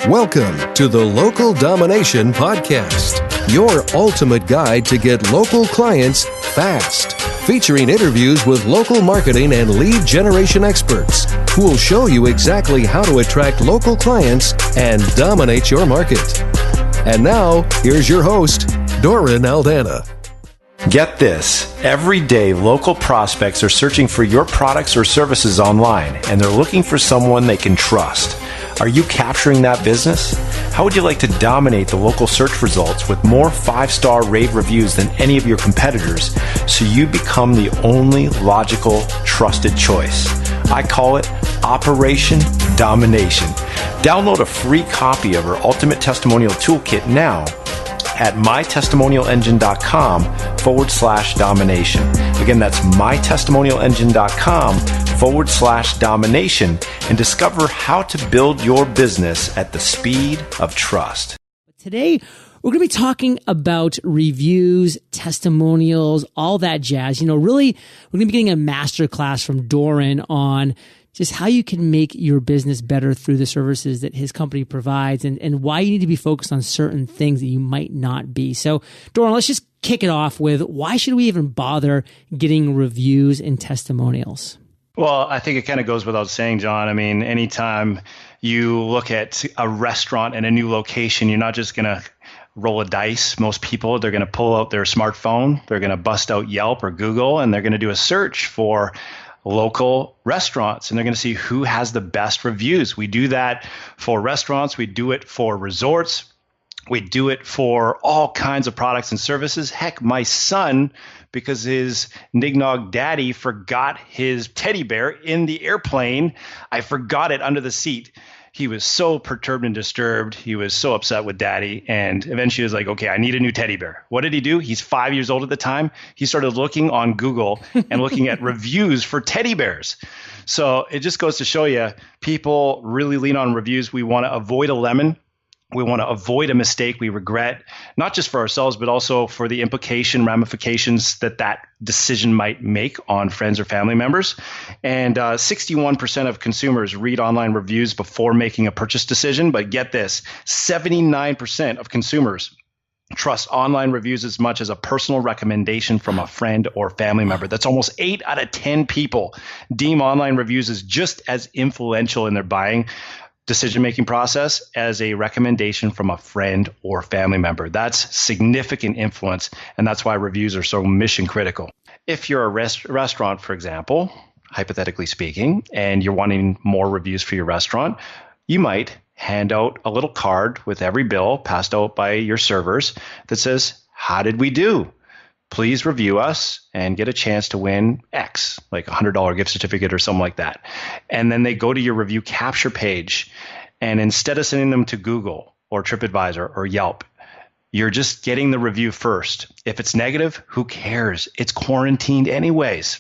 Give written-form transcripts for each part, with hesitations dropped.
Welcome to the Local Domination Podcast, your ultimate guide to get local clients fast. Featuring interviews with local marketing and lead generation experts who will show you exactly how to attract local clients and dominate your market. And now, here's your host, Doren Aldana. Get this. Every day, local prospects are searching for your products or services online, and they're looking for someone they can trust. Are you capturing that business? How would you like to dominate the local search results with more 5-star rave reviews than any of your competitors so you become the only logical, trusted choice? I call it Operation Domination. Download a free copy of our Ultimate Testimonial Toolkit now at mytestimonialengine.com/domination. Again, that's mytestimonialengine.com/domination and discover how to build your business at the speed of trust. Today, we're going to be talking about reviews, testimonials, all that jazz. Really, we're going to be getting a masterclass from Doren on just how you can make your business better through the services that his company provides and why you need to be focused on certain things that you might not be. So, Doren, let's just kick it off with why should we even bother getting reviews and testimonials? Well, I think it kind of goes without saying, John. I mean, anytime you look at a restaurant in a new location, you're not just going to roll a dice. Most people, they're going to pull out their smartphone, they're going to bust out Yelp or Google, and they're going to do a search for local restaurants, and they're going to see who has the best reviews. We do that for restaurants. We do it for resorts. We do it for all kinds of products and services. Heck, my son, because his Nignog daddy forgot his teddy bear in the airplane, I forgot it under the seat. He was so perturbed and disturbed. He was so upset with daddy. And eventually he was like, okay, I need a new teddy bear. What did he do? He's 5 years old at the time. He started looking on Google and looking at reviews for teddy bears. So it just goes to show you, people really lean on reviews. We want to avoid a lemon. We want to avoid a mistake we regret, not just for ourselves, but also for the ramifications that decision might make on friends or family members. And 61% of consumers read online reviews before making a purchase decision. But get this, 79% of consumers trust online reviews as much as a personal recommendation from a friend or family member. That's almost 8 out of 10 people deem online reviews as just as influential in their buying decision-making process as a recommendation from a friend or family member. That's significant influence, and that's why reviews are so mission critical. If you're a restaurant, for example, hypothetically speaking, and you're wanting more reviews for your restaurant, you might hand out a little card with every bill passed out by your servers that says, how did we do? Please review us and get a chance to win X, like a $100 gift certificate or something like that. And then they go to your review capture page. And instead of sending them to Google or TripAdvisor or Yelp, you're just getting the review first. If it's negative, who cares? It's quarantined anyways.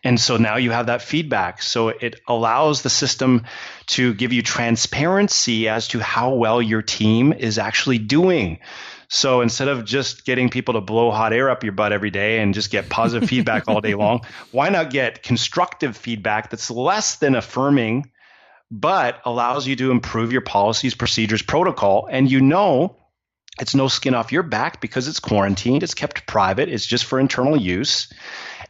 And so now you have that feedback. So it allows the system to give you transparency as to how well your team is actually doing. So instead of just getting people to blow hot air up your butt every day and just get positive feedback all day long, why not get constructive feedback that's less than affirming, but allows you to improve your policies, procedures, protocol, and it's no skin off your back because it's quarantined, it's kept private, it's just for internal use.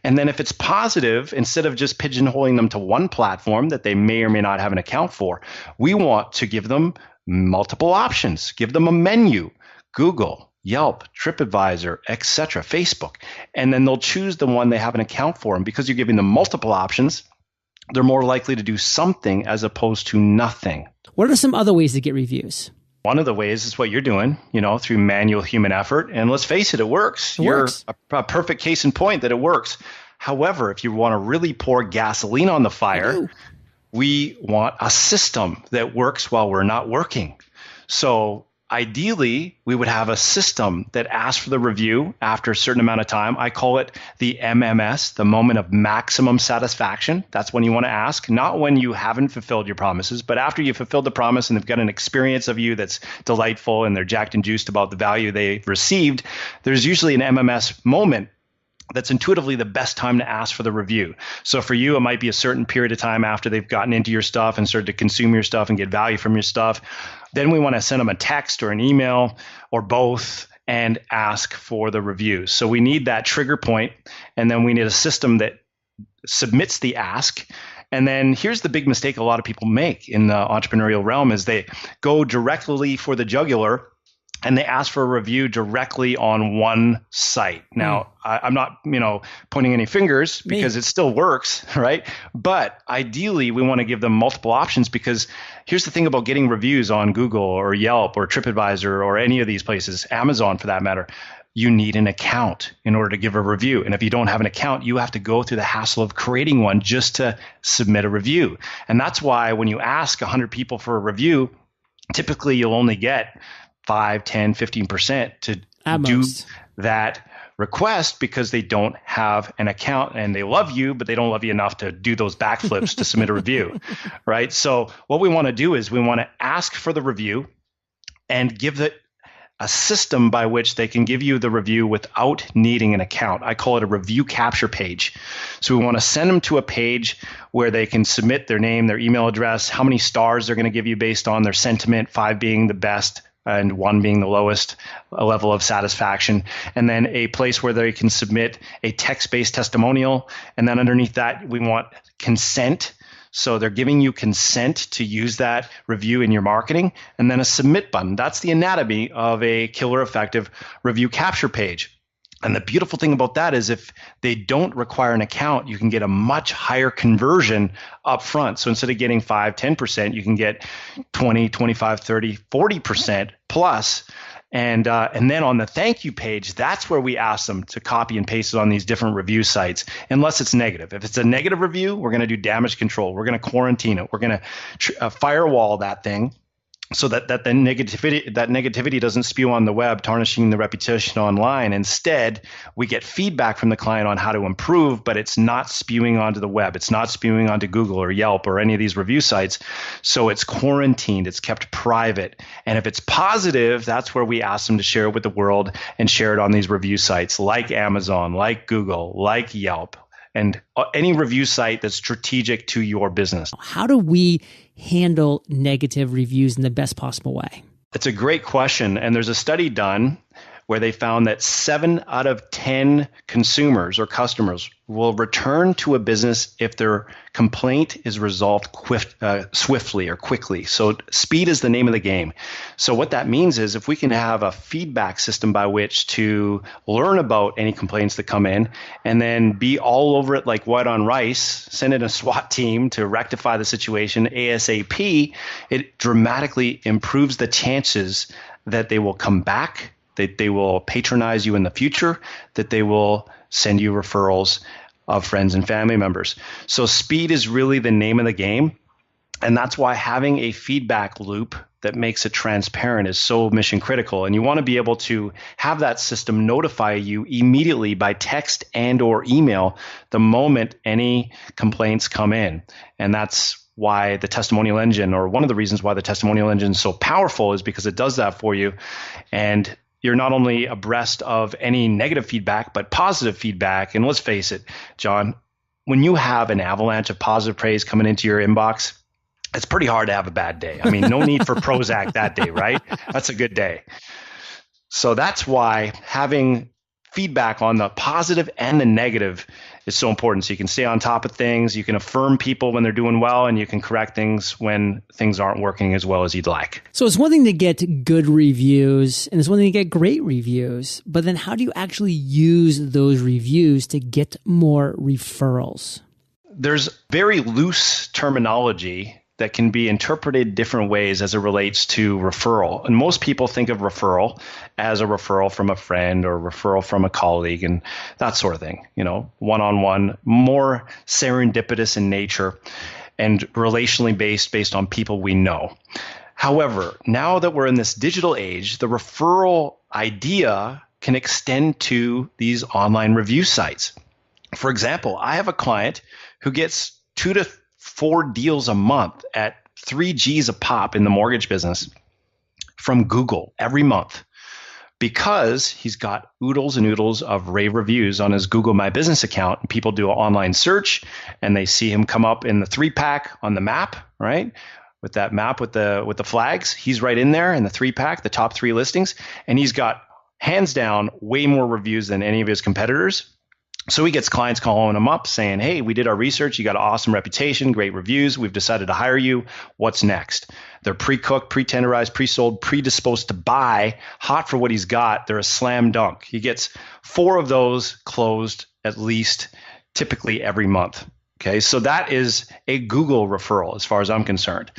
And then if it's positive, instead of just pigeonholing them to one platform that they may or may not have an account for, we want to give them multiple options, give them a menu. Google, Yelp, TripAdvisor, etc., Facebook, and then they'll choose the one they have an account for. And because you're giving them multiple options, they're more likely to do something as opposed to nothing. What are some other ways to get reviews? One of the ways is what you're doing, through manual human effort. And let's face it, it works. You're a perfect case in point that it works. However, if you want to really pour gasoline on the fire, we want a system that works while we're not working. So ideally, we would have a system that asks for the review after a certain amount of time. I call it the MMS, the moment of maximum satisfaction. That's when you want to ask, not when you haven't fulfilled your promises, but after you've fulfilled the promise and they've got an experience of you that's delightful and they're jacked and juiced about the value they've received. There's usually an MMS moment that's intuitively the best time to ask for the review. So for you, it might be a certain period of time after they've gotten into your stuff and started to consume your stuff and get value from your stuff. Then we want to send them a text or an email or both and ask for the review. So we need that trigger point, and then we need a system that submits the ask. And then here's the big mistake a lot of people make in the entrepreneurial realm is they go directly for the jugular and they ask for a review directly on one site. Now, I'm not, pointing any fingers because it still works, right? But ideally, we want to give them multiple options because here's the thing about getting reviews on Google or Yelp or TripAdvisor or any of these places, Amazon for that matter. You need an account in order to give a review. And if you don't have an account, you have to go through the hassle of creating one just to submit a review. And that's why when you ask 100 people for a review, typically you'll only get 5, 10, 15% to do that request because they don't have an account and they love you, but they don't love you enough to do those backflips to submit a review, right? So what we want to do is we want to ask for the review and give it a system by which they can give you the review without needing an account. I call it a review capture page. So we want to send them to a page where they can submit their name, their email address, how many stars they're going to give you based on their sentiment, 5 being the best and 1 being the lowest level of satisfaction, and then a place where they can submit a text-based testimonial. And then underneath that, we want consent. So they're giving you consent to use that review in your marketing, and then a submit button. That's the anatomy of a killer effective review capture page. And the beautiful thing about that is if they don't require an account, you can get a much higher conversion up front. So instead of getting 5, 10%, you can get 20, 25, 30, 40% plus. And then on the thank you page, that's where we ask them to copy and paste it on these different review sites, unless it's negative. If it's a negative review, we're going to do damage control. We're going to quarantine it. We're going to firewall that thing so that the negativity doesn't spew on the web, tarnishing the reputation online. Instead, we get feedback from the client on how to improve, but it's not spewing onto the web. It's not spewing onto Google or Yelp or any of these review sites. So it's quarantined. It's kept private. And if it's positive, that's where we ask them to share it with the world and share it on these review sites like Amazon, like Google, like Yelp, and any review site that's strategic to your business. How do we handle negative reviews in the best possible way? It's a great question. And there's a study done where they found that 7 out of 10 consumers or customers will return to a business if their complaint is resolved swiftly or quickly. So speed is the name of the game. So what that means is if we can have a feedback system by which to learn about any complaints that come in and then be all over it like white on rice, send in a SWAT team to rectify the situation ASAP, it dramatically improves the chances that they will come back, that they will patronize you in the future, that they will send you referrals of friends and family members. So speed is really the name of the game. And that's why having a feedback loop that makes it transparent is so mission critical. And you want to be able to have that system notify you immediately by text and or email the moment any complaints come in. And that's why the testimonial engine, or one of the reasons why the testimonial engine is so powerful, is because it does that for you. And you're not only abreast of any negative feedback, but positive feedback. And let's face it, John, when you have an avalanche of positive praise coming into your inbox, it's pretty hard to have a bad day. I mean, no need for Prozac that day, right? That's a good day. So that's why having feedback on the positive and the negative is so important. So you can stay on top of things, you can affirm people when they're doing well, and you can correct things when things aren't working as well as you'd like. So it's one thing to get good reviews, and it's one thing to get great reviews, but then how do you actually use those reviews to get more referrals? There's very loose terminology that can be interpreted different ways as it relates to referral. And most people think of referral as a referral from a friend or referral from a colleague and that sort of thing, one-on-one, more serendipitous in nature and relationally based on people we know. However, now that we're in this digital age, the referral idea can extend to these online review sites. For example, I have a client who gets 2 to 4 deals a month at 3 G's a pop in the mortgage business from Google every month because he's got oodles and oodles of rave reviews on his Google My Business account. And people do an online search and they see him come up in the 3-pack on the map, right? with that map with the flags. He's right in there in the 3-pack, the top 3 listings, and he's got hands down way more reviews than any of his competitors. So he gets clients calling him up saying, hey, we did our research. You got an awesome reputation, great reviews. We've decided to hire you. What's next? They're pre-cooked, pre-tenderized, pre-sold, predisposed to buy, hot for what he's got. They're a slam dunk. He gets 4 of those closed at least typically every month. Okay, so that is a Google referral as far as I'm concerned.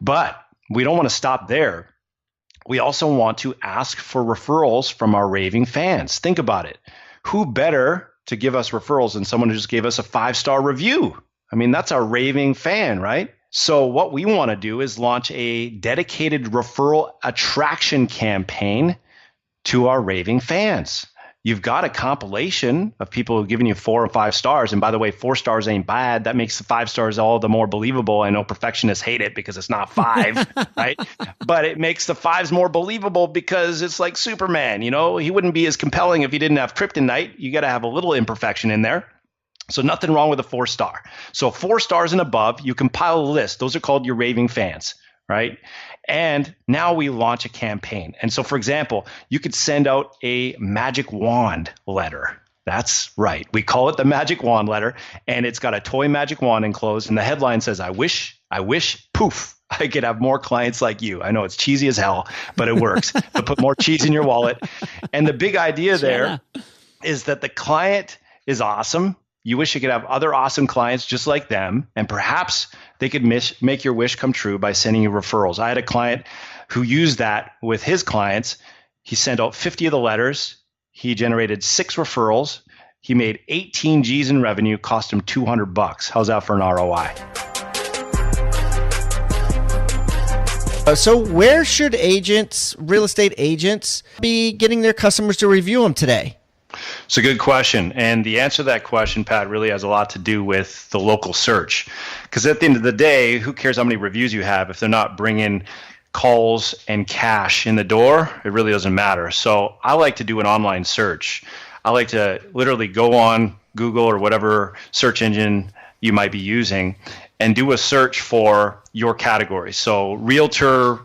But we don't want to stop there. We also want to ask for referrals from our raving fans. Think about it. Who better to give us referrals than someone who just gave us a 5-star review? I mean, that's our raving fan, right? So what we want to do is launch a dedicated referral attraction campaign to our raving fans. You've got a compilation of people who've given you 4 or 5 stars. And by the way, 4 stars ain't bad. That makes the 5 stars all the more believable. I know perfectionists hate it because it's not 5, right? But it makes the 5s more believable because it's like Superman. You know, he wouldn't be as compelling if he didn't have kryptonite. You got to have a little imperfection in there. So nothing wrong with a 4-star. So 4 stars and above, you compile a list. Those are called your raving fans, right? And now we launch a campaign. And so, for example, you could send out a magic wand letter. That's right. We call it the magic wand letter. And it's got a toy magic wand enclosed. And the headline says, I wish, poof, I could have more clients like you. I know it's cheesy as hell, but it works. But put more cheese in your wallet. And the big idea there is that the client is awesome. You wish you could have other awesome clients just like them, and perhaps they could make your wish come true by sending you referrals. I had a client who used that with his clients. He sent out 50 of the letters. He generated 6 referrals. He made 18 G's in revenue, cost him $200. How's that for an ROI? So where should real estate agents, be getting their customers to review them today? It's a good question. And the answer to that question, Pat, really has a lot to do with the local search. Because at the end of the day, who cares how many reviews you have if they're not bringing calls and cash in the door? It really doesn't matter. So I like to do an online search. I like to literally go on Google or whatever search engine you might be using and do a search for your category. So realtor,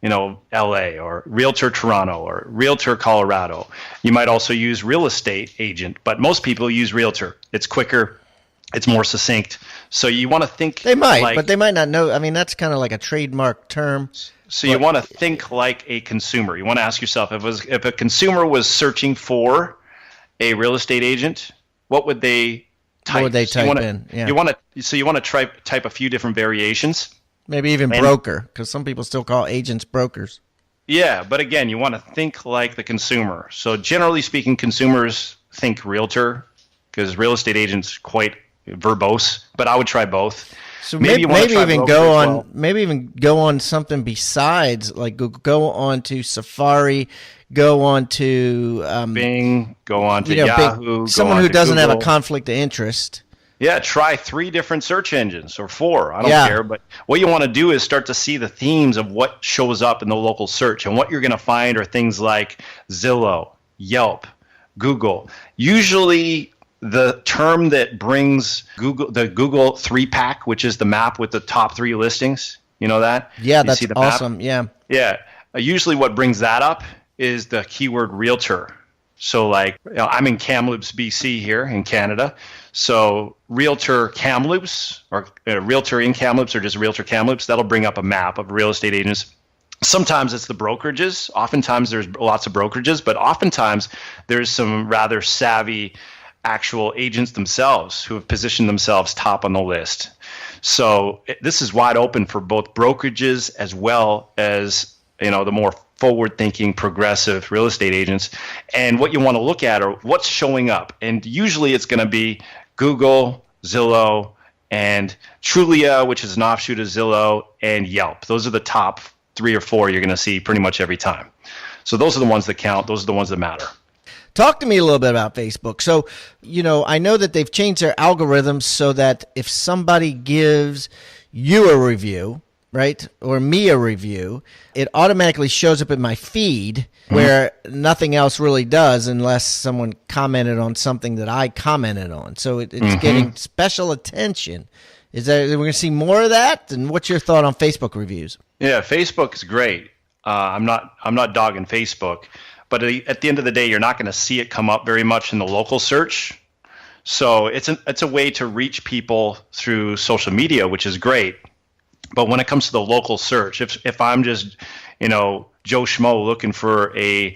LA, or realtor Toronto, or realtor Colorado. You might also use real estate agent, but most people use realtor. It's quicker, it's more succinct. So you want to think they might, but they might not know. I mean, that's kind of like a trademark term. So you want to think like a consumer. You want to ask yourself, if a consumer was searching for a real estate agent, what would they type? What would they type in? Yeah. You want to type a few different variations. Maybe even broker, because some people still call agents brokers. Yeah, but again, you want to think like the consumer. So generally speaking, consumers think realtor because real estate agents quite verbose. But I would try both. So maybe even go on something besides, like go on to Safari, go on to Bing, go on to Yahoo. Someone who doesn't have a conflict of interest. Yeah, try 3 different search engines or 4. I don't care. But what you want to do is start to see the themes of what shows up in the local search. And what you're going to find are things like Zillow, Yelp, Google. Usually the term that brings the Google 3-pack, which is the map with the top 3 listings, you know that? Yeah, that's awesome. Map? Yeah. Usually what brings that up is the keyword realtor. So like, I'm in Kamloops, BC here in Canada. So realtor Kamloops or realtor in Kamloops or just realtor Kamloops, that'll bring up a map of real estate agents. Sometimes it's the brokerages. Oftentimes there's lots of brokerages, but oftentimes there's some rather savvy actual agents themselves who have positioned themselves top on the list. So this is wide open for both brokerages as well as, the more forward-thinking, progressive real estate agents. And what you want to look at are what's showing up. And usually it's going to be Google, Zillow, and Trulia, which is an offshoot of Zillow, and Yelp. Those are the top 3 or 4 you're going to see pretty much every time. So those are the ones that count. Those are the ones that matter. Talk to me a little bit about Facebook. So, I know that they've changed their algorithms so that if somebody gives you a review, right, or me a review, it automatically shows up in my feed where nothing else really does unless someone commented on something that I commented on. So it's getting special attention. we're going to see more of that? And what's your thought on Facebook reviews? Yeah, Facebook is great. I'm not dogging Facebook, but at the end of the day, you're not going to see it come up very much in the local search. So it's a way to reach people through social media, which is great. But when it comes to the local search, if I'm just, Joe Schmo looking for a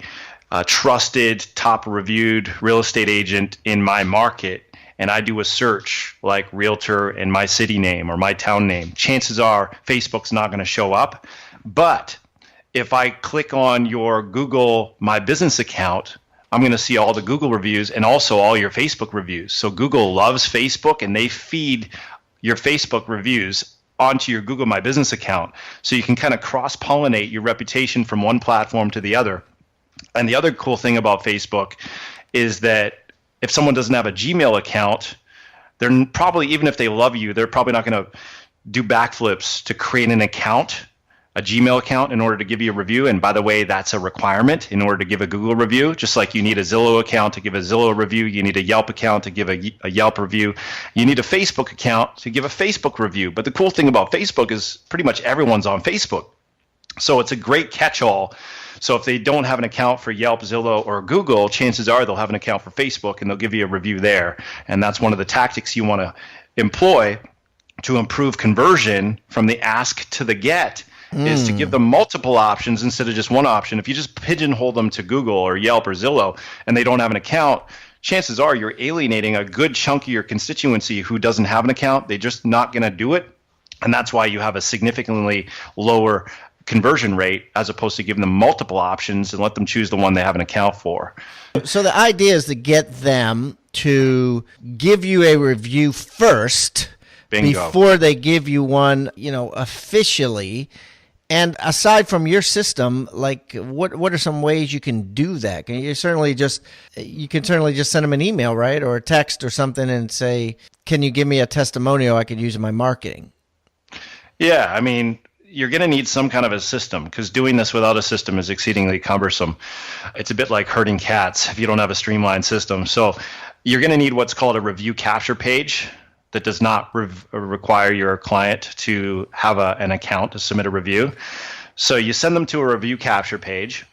trusted, top reviewed real estate agent in my market, and I do a search like realtor and my city name or my town name, chances are Facebook's not going to show up. But if I click on your Google My Business account, I'm going to see all the Google reviews and also all your Facebook reviews. So Google loves Facebook, and they feed your Facebook reviews onto your Google My Business account. So you can kind of cross-pollinate your reputation from one platform to the other. And the other cool thing about Facebook is that if someone doesn't have a Gmail account, they're probably, even if they love you, they're probably not going to do backflips to create an account, a Gmail account, in order to give you a review. And by the way, that's a requirement in order to give a Google review. Just like you need a Zillow account to give a Zillow review, you need a Yelp account to give a Yelp review, you need a Facebook account to give a Facebook review. But the cool thing about Facebook is pretty much everyone's on Facebook. So it's a great catch-all. So if they don't have an account for Yelp, Zillow, or Google, chances are they'll have an account for Facebook, and they'll give you a review there. And that's one of the tactics you want to employ to improve conversion from the ask to the get, is to give them multiple options instead of just one option. If you just pigeonhole them to Google or Yelp or Zillow and they don't have an account, chances are you're alienating a good chunk of your constituency who doesn't have an account. They're just not going to do it. And that's why you have a significantly lower conversion rate as opposed to giving them multiple options and let them choose the one they have an account for. So the idea is to get them to give you a review first. Bingo. Before they give you one, officially. And aside from your system, like what are some ways you can do that? You can certainly just send them an email, right, or a text or something, and say, "Can you give me a testimonial I could use in my marketing?" Yeah, I mean, you're going to need some kind of a system, because doing this without a system is exceedingly cumbersome. It's a bit like herding cats if you don't have a streamlined system. So you're going to need what's called a review capture page that does not require your client to have an account to submit a review. So you send them to a review capture page,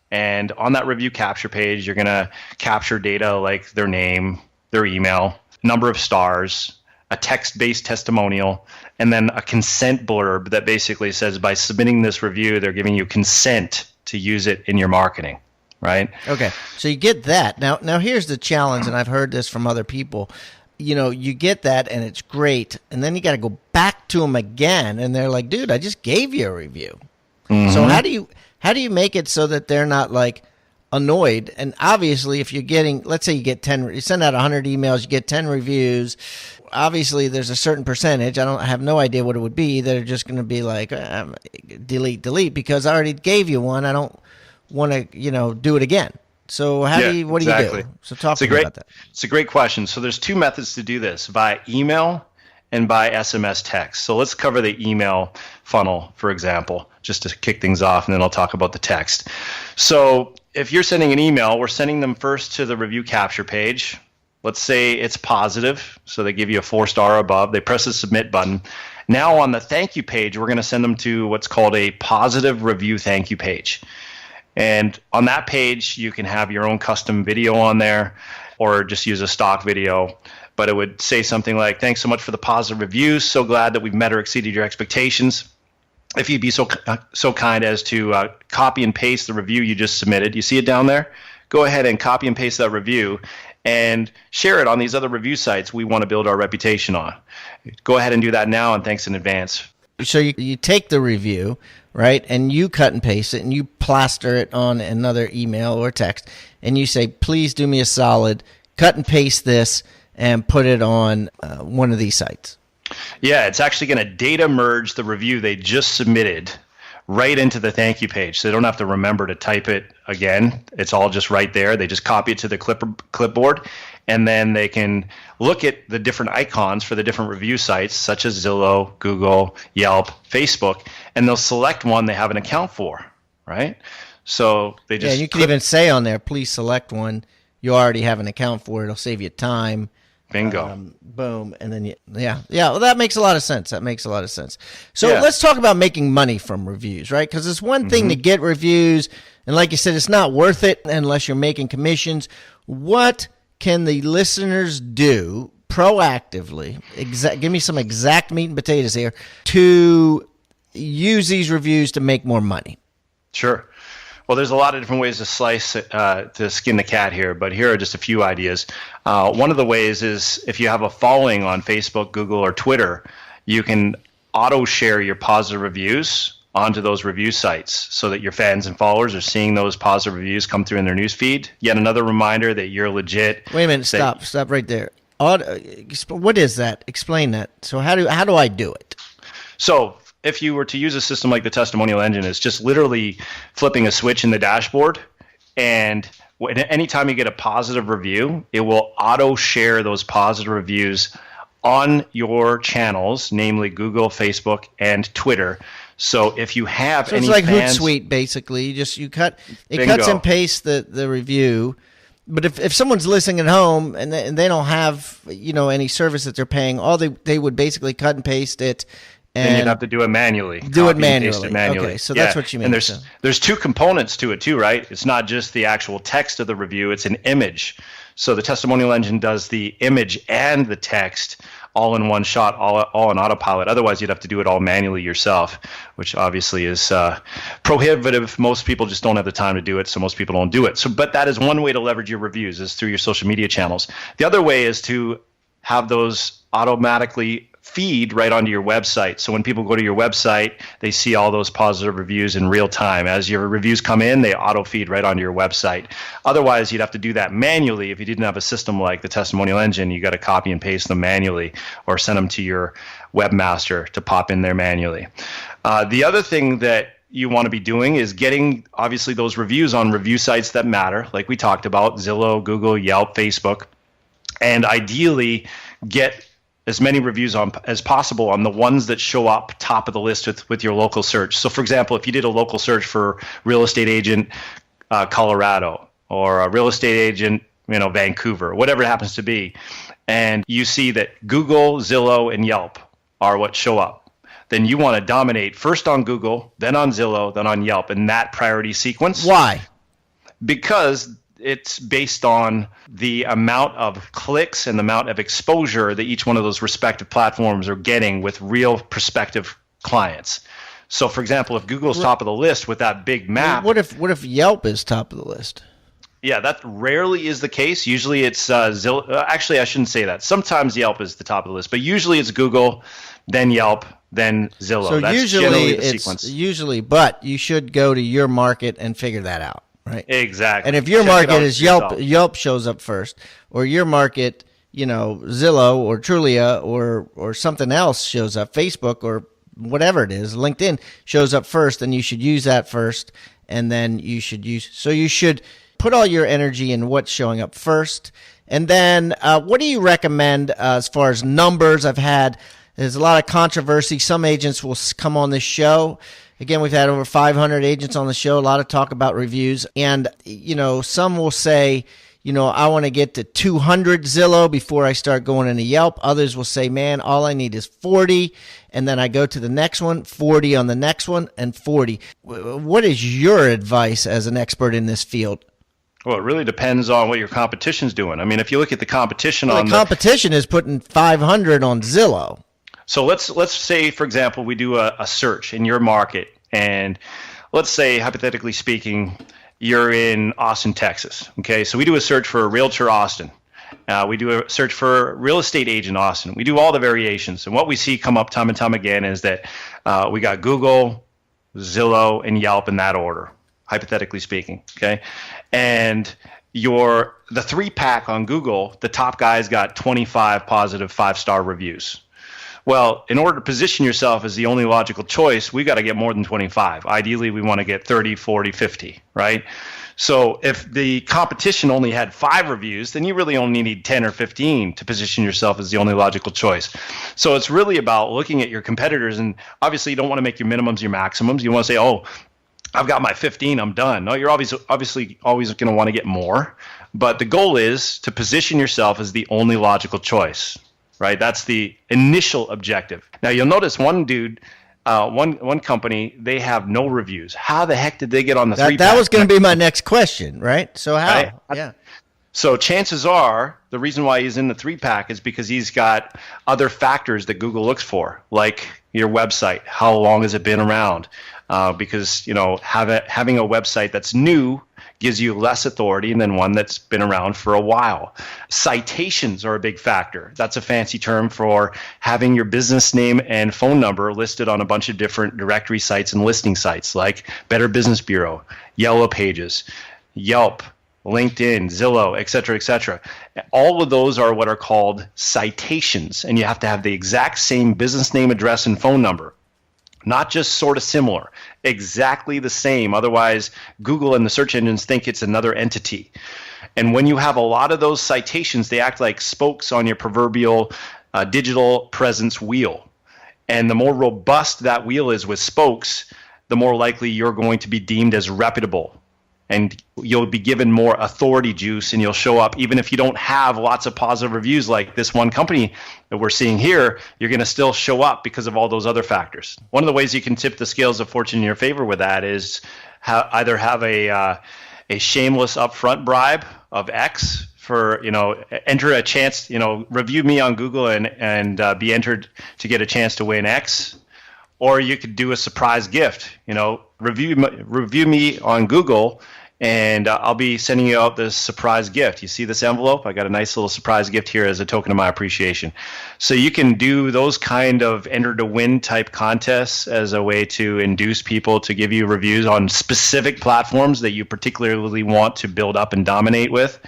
and on that review capture page, you're going to capture data like their name, their email, number of stars, a text-based testimonial, and then a consent blurb that basically says by submitting this review, they're giving you consent to use it in your marketing, right? Okay, so you get that. Now here's the challenge, and I've heard this from other people. You get that and it's great, and then you got to go back to them again, and they're like, "Dude, I just gave you a review." Mm-hmm. So how do you make it so that they're not like annoyed? And obviously, if you're getting, let's say you get 10, you send out 100 emails, you get 10 reviews. Obviously, there's a certain percentage. I have no idea what it would be. That are just going to be like, delete, because I already gave you one. I don't want to, do it again. So what do you do? So talk to me about that. It's a great question. So there's two methods to do this: by email and by SMS text. So let's cover the email funnel, for example, just to kick things off, and then I'll talk about the text. So if you're sending an email, we're sending them first to the review capture page. Let's say it's positive, so they give you a 4-star above. They press the submit button. Now on the thank you page, we're going to send them to what's called a positive review thank you page. And on that page, you can have your own custom video on there, or just use a stock video. But it would say something like, "Thanks so much for the positive reviews. So glad that we've met or exceeded your expectations. If you'd be so kind as to copy and paste the review you just submitted." You see it down there? Go ahead and copy and paste that review and share it on these other review sites we want to build our reputation on. Go ahead and do that now, and thanks in advance. So you take the review, right, and you cut and paste it, and you plaster it on another email or text, and you say, "Please do me a solid, cut and paste this, and put it on one of these sites." Yeah, it's actually going to data merge the review they just submitted right into the thank you page. So they don't have to remember to type it again. It's all just right there. They just copy it to the clipboard, and then they can look at the different icons for the different review sites, such as Zillow, Google, Yelp, Facebook, and they'll select one they have an account for, right? So they just you can even say on there, "Please select one you already have an account for." It'll save you time Bingo. Boom. And then, well, that makes a lot of sense. So let's talk about making money from reviews, right? Because it's one thing to get reviews. And like you said, it's not worth it unless you're making commissions. What can the listeners do proactively? Give me some exact meat and potatoes here to use these reviews to make more money. Sure. Well, there's a lot of different ways to to skin the cat here, but here are just a few ideas. One of the ways is if you have a following on Facebook, Google, or Twitter, you can auto share your positive reviews onto those review sites so that your fans and followers are seeing those positive reviews come through in their newsfeed. Yet another reminder that you're legit. Wait a minute, stop right there. What is that? Explain that. So how do I do it? So if you were to use a system like the testimonial engine, it's just literally flipping a switch in the dashboard, and anytime you get a positive review, it will auto share those positive reviews on your channels, namely Google, Facebook, and Twitter. So if you have it's like Hootsuite, basically. You cuts and pastes the review. But if someone's listening at home and they don't have any service that they're paying, they would basically cut and paste it. And you'd have to do it manually. Okay, so that's what you mean. And there's two components to it too, right? It's not just the actual text of the review, it's an image. So the testimonial engine does the image and the text all in one shot, all on autopilot. Otherwise, you'd have to do it all manually yourself, which obviously is prohibitive. Most people just don't have the time to do it, so most people don't do it. But that is one way to leverage your reviews, is through your social media channels. The other way is to have those automatically feed right onto your website. So when people go to your website, they see all those positive reviews in real time. As your reviews come in, they auto feed right onto your website. Otherwise, you'd have to do that manually. If you didn't have a system like the testimonial engine, you got to copy and paste them manually or send them to your webmaster to pop in there manually. The other thing that you want to be doing is getting, obviously, those reviews on review sites that matter, like we talked about, Zillow, Google, Yelp, Facebook, and ideally get as many reviews as possible on the ones that show up top of the list with your local search. So, for example, if you did a local search for real estate agent Colorado or a real estate agent Vancouver, whatever it happens to be, and you see that Google, Zillow, and Yelp are what show up, then you want to dominate first on Google, then on Zillow, then on Yelp in that priority sequence. Why? Because it's based on the amount of clicks and the amount of exposure that each one of those respective platforms are getting with real prospective clients. So, for example, if Google's top of the list with that big map, what if Yelp is top of the list? Yeah, that rarely is the case. Usually it's Zillow. Actually, I shouldn't say that. Sometimes Yelp is the top of the list, but usually it's Google, then Yelp, then Zillow. So that's usually the sequence. But you should go to your market and figure that out. Right. Exactly. And if your market is Yelp shows up first, or your market, Zillow or Trulia or something else shows up, Facebook or whatever it is, LinkedIn shows up first, then you should use that first, and then you should put all your energy in what's showing up first. And then what do you recommend as far as numbers? There's a lot of controversy. Some agents will come on this show. Again, we've had over 500 agents on the show, a lot of talk about reviews. And, some will say, I want to get to 200 Zillow before I start going into Yelp. Others will say, man, all I need is 40. And then I go to the next one, 40 on the next one, and 40. What is your advice as an expert in this field? Well, it really depends on what your competition's doing. I mean, if you look at the competition the competition is putting 500 on Zillow. So let's say, for example, we do a search in your market, and let's say, hypothetically speaking, you're in Austin, Texas. Okay, so we do a search for a realtor Austin. We do a search for real estate agent Austin. We do all the variations, and what we see come up time and time again is that we got Google, Zillow, and Yelp in that order, hypothetically speaking. Okay, and the 3-pack on Google, the top guy's got 25 positive 5-star reviews. Well, in order to position yourself as the only logical choice, we got to get more than 25. Ideally, we want to get 30, 40, 50, right? So if the competition only had 5 reviews, then you really only need 10 or 15 to position yourself as the only logical choice. So it's really about looking at your competitors, and obviously you don't want to make your minimums your maximums. You want to say, I've got my 15, I'm done. No, you're obviously always going to want to get more. But the goal is to position yourself as the only logical choice, right? That's the initial objective. Now, you'll notice one dude, one company, they have no reviews. How the heck did they get on the three-pack? That was going to be my next question, right? So how? Right? Yeah. So chances are the reason why he's in the 3-pack is because he's got other factors that Google looks for, like your website. How long has it been around? Because having a website that's new gives you less authority than one that's been around for a while. Citations are a big factor. That's a fancy term for having your business name and phone number listed on a bunch of different directory sites and listing sites like Better Business Bureau, Yellow Pages, Yelp, LinkedIn, Zillow, et cetera, et cetera. All of those are what are called citations, and you have to have the exact same business name, address, and phone number. Not just sort of similar, exactly the same. Otherwise, Google and the search engines think it's another entity. And when you have a lot of those citations, they act like spokes on your proverbial digital presence wheel. And the more robust that wheel is with spokes, the more likely you're going to be deemed as reputable. And you'll be given more authority juice, and you'll show up even if you don't have lots of positive reviews like this one company that we're seeing here. You're going to still show up because of all those other factors. One of the ways you can tip the scales of fortune in your favor with that is either have a shameless upfront bribe of X for, enter a chance, review me on Google and be entered to get a chance to win X. Or you could do a surprise gift, review me on Google, and I'll be sending you out this surprise gift. You see this envelope? I got a nice little surprise gift here as a token of my appreciation. So you can do those kind of enter to win type contests as a way to induce people to give you reviews on specific platforms that you particularly want to build up and dominate with.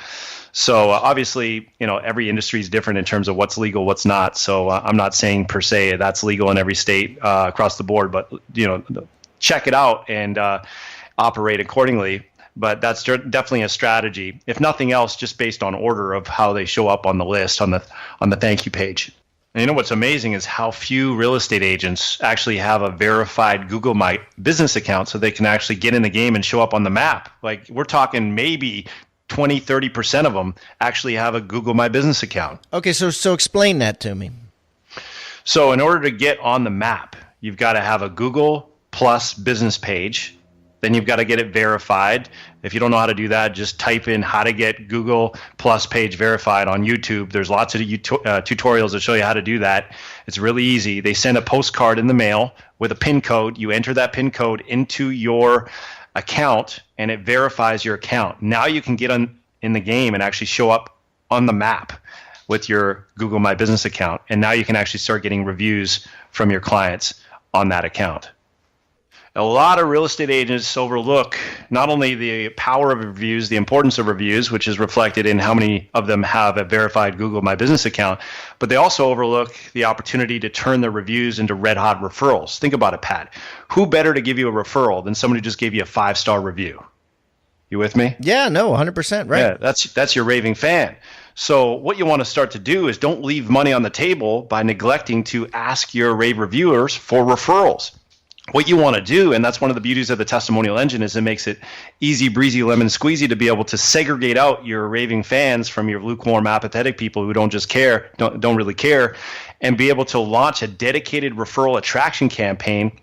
So obviously, every industry is different in terms of what's legal, what's not. So I'm not saying per se that's legal in every state across the board, but check it out and operate accordingly. But that's definitely a strategy, if nothing else, just based on order of how they show up on the list on the thank you page. And what's amazing is how few real estate agents actually have a verified Google My Business account, so they can actually get in the game and show up on the map. Like, we're talking maybe 20-30% of them actually have a Google My Business account. Okay, so explain that to me. So in order to get on the map, you've got to have a Google Plus business page. Then you've got to get it verified. If you don't know how to do that, just type in how to get Google Plus page verified on YouTube. There's lots of tutorials that show you how to do that. It's really easy. They send a postcard in the mail with a PIN code. You enter that PIN code into your account, and it verifies your account. Now you can get in the game and actually show up on the map with your Google My Business account. And now you can actually start getting reviews from your clients on that account. A lot of real estate agents overlook not only the power of reviews, the importance of reviews, which is reflected in how many of them have a verified Google My Business account, but they also overlook the opportunity to turn their reviews into red hot referrals. Think about it, Pat. Who better to give you a referral than somebody who just gave you a 5-star review? You with me? Yeah, no, 100%, right. Yeah, that's your raving fan. So what you want to start to do is don't leave money on the table by neglecting to ask your rave reviewers for referrals. What you want to do, and that's one of the beauties of the testimonial engine, is it makes it easy breezy lemon squeezy to be able to segregate out your raving fans from your lukewarm apathetic people who don't really care, and be able to launch a dedicated referral attraction campaign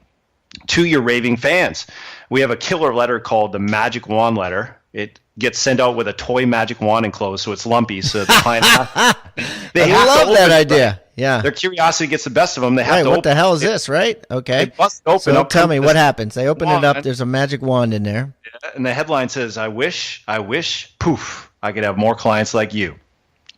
to your raving fans. We have a killer letter called the Magic Wand Letter. It gets sent out with a toy magic wand enclosed, so it's lumpy. So the client I love that idea. Right? Yeah, their curiosity gets the best of them. They have to what the hell is this, right? Okay. They bust open so up. Tell me what happens. They open it up. There's a magic wand in there. And the headline says, I wish, poof, I could have more clients like you.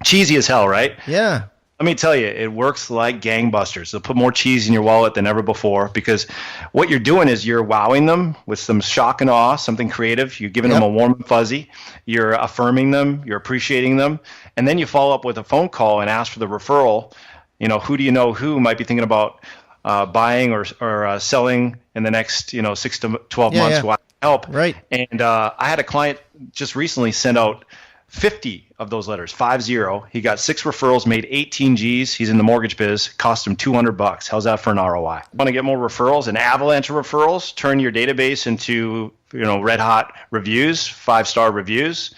Cheesy as hell, right? Yeah. Let me tell you, it works like gangbusters. They'll put more cheese in your wallet than ever before, because what you're doing is you're wowing them with some shock and awe, something creative. You're giving them a warm and fuzzy. You're affirming them. You're appreciating them. And then you follow up with a phone call and ask for the referral. Who do you know who might be thinking about buying or selling in the next 6 to 12 months who I can help. Right. And I had a client just recently send out 50 of those letters, 50. He got 6 referrals, made 18 G's. He's in the mortgage biz, cost him $200. How's that for an ROI? Want to get more referrals, an avalanche of referrals? Turn your database into, red hot reviews, 5-star reviews.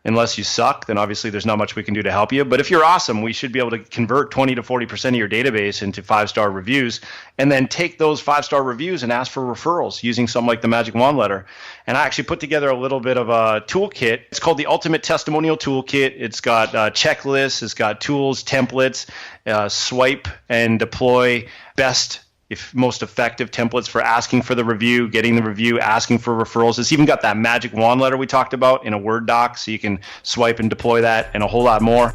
Unless you suck, then obviously there's not much we can do to help you. But if you're awesome, we should be able to convert 20 to 40% of your database into 5-star reviews, and then take those 5-star reviews and ask for referrals using something like the Magic Wand Letter. And I actually put together a little bit of a toolkit. It's called the Ultimate Testimonial Toolkit. It's got checklists, it's got tools, templates, swipe and deploy best, most effective templates for asking for the review, getting the review, asking for referrals. It's even got that Magic Wand Letter we talked about in a Word doc, so you can swipe and deploy that and a whole lot more.